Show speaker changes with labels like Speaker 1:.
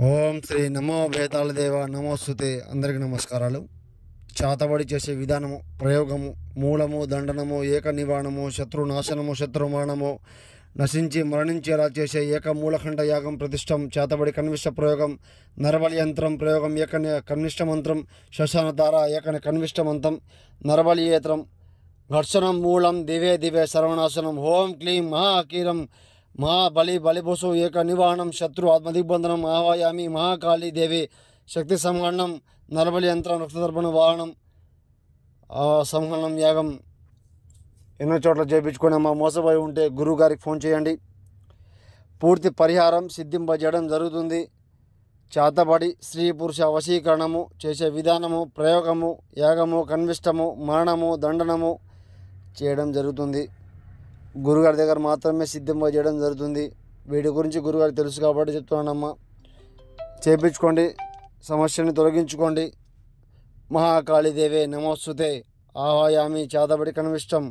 Speaker 1: ఓం శ్రీ నమో భేతాళదేవ నమోస్తుతే. అందరికి నమస్కారాలు. చాతబడి చేసే విధానము, ప్రయోగము, మూలము, దండనము, ఏక నివారణము, శత్రునాశనము, శత్రుమానము, నశించి మరణించేలా చేసే ఏక మూలఖండ యాగం ప్రతిష్టం, చేతబడి కన్విష్ట ప్రయోగం, నరబలి యంత్రం ప్రయోగం, ఏక కన్విష్ట మంత్రం, శ్మశాన ధార, ఏక కన్విష్ట మంత్రం, నరబలి యేత్రం, ఘర్షణం మూలం, దివే దివే సర్వనాశనం, ఓం క్లీం మహాకీరం మహాబలి బలిభూసు ఏక నివారణం, శత్రు ఆత్మదిగ్బంధనం, ఆవాయామి మహాకాళీ దేవి శక్తి సంహరణం, నరబలి యంత్రం, రక్తదర్పణ వాహనం, సంహరణం యాగం ఎన్నో చోట్ల చేయించుకొని మా మోసపోయి ఉంటే గురువు గారికి ఫోన్ చేయండి. పూర్తి పరిహారం సిద్ధింపజేయడం జరుగుతుంది. చేతబడి స్త్రీ పురుష వశీకరణము చేసే విధానము, ప్రయోగము, యాగము, కన్విష్టము, మరణము, దండనము చేయడం జరుగుతుంది. గురుగారి దగ్గర మాత్రమే సిద్ధింపజేయడం జరుగుతుంది. వీటి గురించి గురుగారికి తెలుసు కాబట్టి చెప్తున్నానమ్మా. చేయించుకోండి, సమస్యని తొలగించుకోండి. మహాకాళీదేవే నమోస్తుతే. ఆవాయామి చేతబడి కన్విష్టం.